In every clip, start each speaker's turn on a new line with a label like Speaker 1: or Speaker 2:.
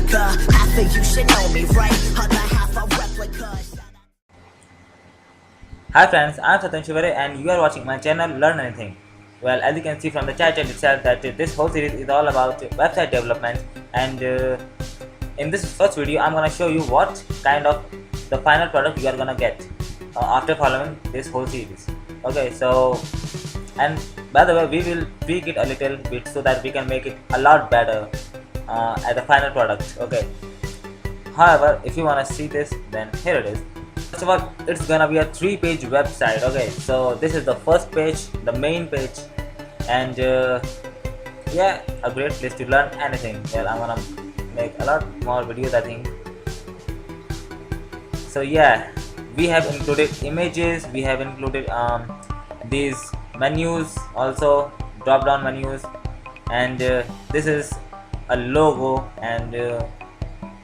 Speaker 1: America. Half of you should know me, right? Other half a replica.
Speaker 2: Hi friends, I am Satan Shivare and you are watching my channel Learn Anything. Well, as you can see from the title itself that this whole series is all about website development, and in this first video I'm gonna show you what kind of the final product you are gonna get after following this whole series. Okay, so, and by the way, we will tweak it a little bit so that we can make it a lot better at the final product. Okay, however, if you wanna see this, then here it is. First of all, it's gonna be a 3-page website. Okay, so this is the first page, the main page, and yeah, a great place to learn anything. Well, I'm gonna make a lot more videos, I think. So yeah, we have included images, we have included these menus, also drop down menus, and this is a logo, and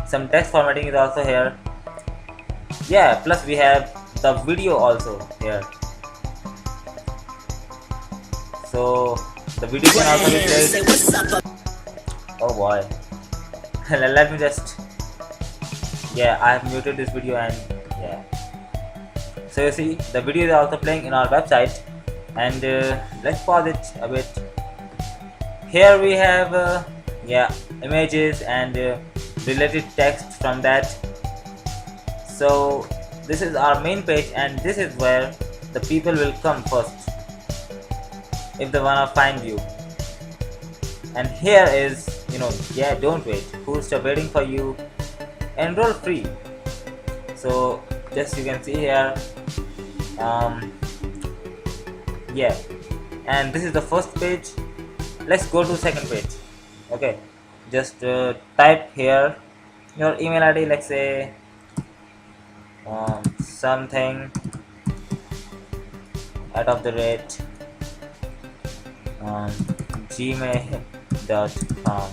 Speaker 2: some text formatting is also here. Yeah, plus we have the video also here, so the video can also be played. Oh boy. Let me just, yeah, I have muted this video, and yeah, so you see the video is also playing in our website, and let's pause it a bit. Here we have yeah, images and related text from that. So this is our main page, and this is where the people will come first if they wanna find you. And here is, yeah, don't wait, who's waiting for you, enroll free. So just you can see here, yeah, and this is the first page. Let's go to second page. Okay, just type here your email ID, let's say something @ gmail.com,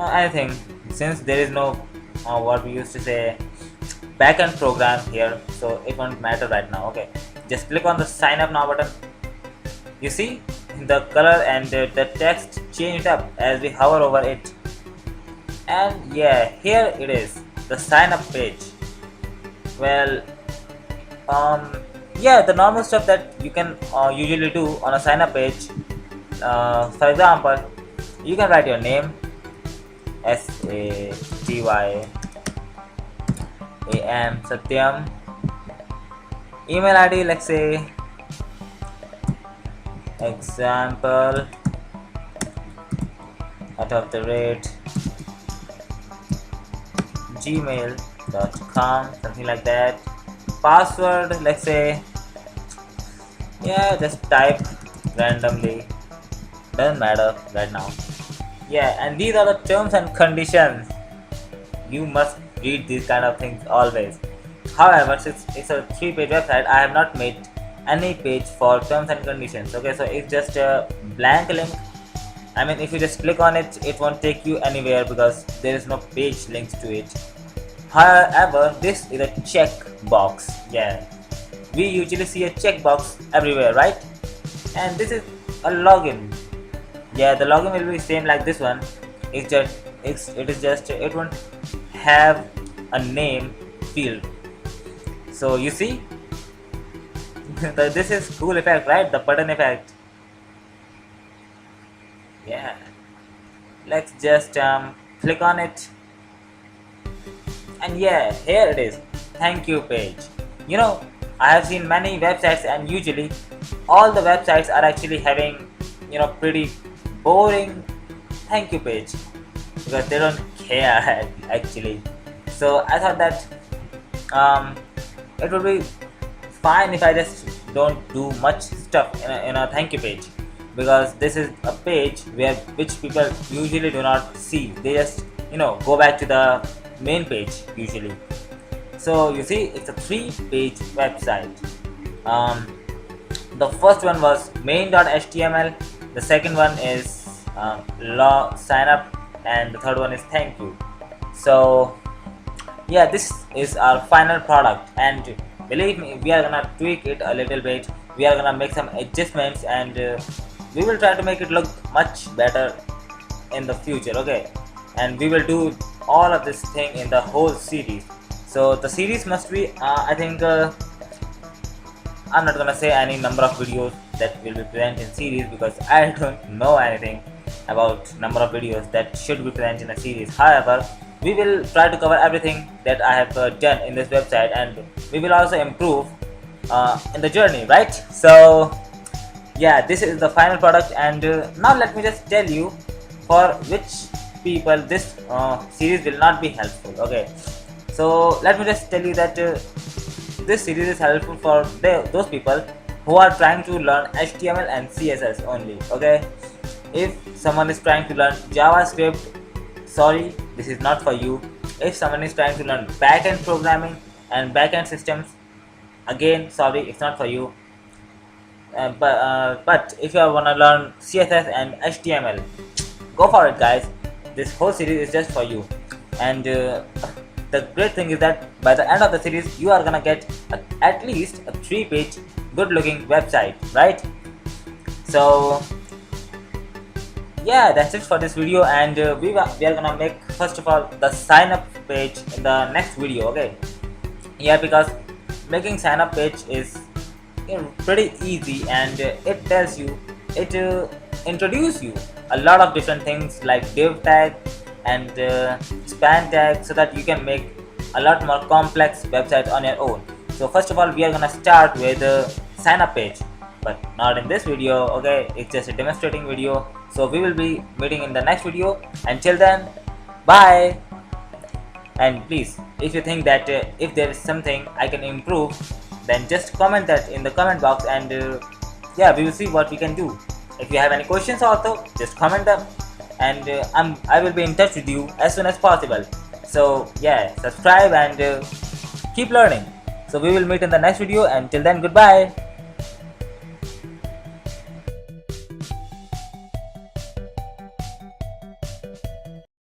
Speaker 2: anything, since there is no what we used to say backend program here, so it won't matter right now. Okay, just click on the sign up now button. You see the color and the text changed up as we hover over it, and yeah, here it is, the sign up page. Well, yeah, the normal stuff that you can usually do on a sign up page. For example, you can write your name, SATYAM Satyam, email ID, let's say example @gmail.com, something like that. Password, let's say, yeah, just type randomly, doesn't matter right now. Yeah, and these are the terms and conditions. You must read these kind of things always. However, since it's a 3-page website, I have not made any page for terms and conditions. Okay, so it's just a blank link. I mean, if you just click on it, it won't take you anywhere because there is no page links to it. However, this is a check box. Yeah, we usually see a checkbox everywhere, right? And this is a login. Yeah, the login will be same like this one. It won't have a name field. So you see, this is cool effect, right? The button effect. Yeah, let's just click on it, and yeah, here it is, thank you page. I have seen many websites, and usually all the websites are actually having pretty boring thank you page because they don't care actually. So I thought that it would be fine if I just don't do much stuff in a thank you page, because this is a page which people usually do not see. They just go back to the main page usually. So you see, it's a 3-page website. The first one was main.html, the second one is sign up, and the third one is thank you. So yeah, this is our final product, and believe me, we are gonna tweak it a little bit. We are gonna make some adjustments, and we will try to make it look much better in the future. Okay, and we will do all of this thing in the whole series. So the series must be I think I'm not gonna say any number of videos that will be present in series because I don't know anything about number of videos that should be present in a series. However, we will try to cover everything that I have done in this website, and we will also improve in the journey, right? So yeah, this is the final product, and now let me just tell you for which people this series will not be helpful. Okay, so let me just tell you that this series is helpful for those people who are trying to learn HTML and CSS only. Okay, if someone is trying to learn JavaScript, sorry, this is not for you. If someone is trying to learn backend programming and backend systems, again, sorry, it's not for you. But if you want to learn CSS and HTML, go for it, guys. This whole series is just for you. And the great thing is that by the end of the series, you are gonna get at least a 3-page good-looking website, right? So yeah, that's it for this video, and we are gonna make first of all the sign up page in the next video. Okay, yeah, because making sign up page is pretty easy, and it tells you, it introduces you a lot of different things like div tag and span tag, so that you can make a lot more complex website on your own. So first of all, we are gonna start with sign up page, but not in this video. Okay, it's just a demonstrating video, so we will be meeting in the next video. Until then, bye. And please, if you think that if there is something I can improve, then just comment that in the comment box, and yeah, we will see what we can do. If you have any questions also, just comment them, and I will be in touch with you as soon as possible. So yeah, subscribe and keep learning. So we will meet in the next video. Until then, goodbye.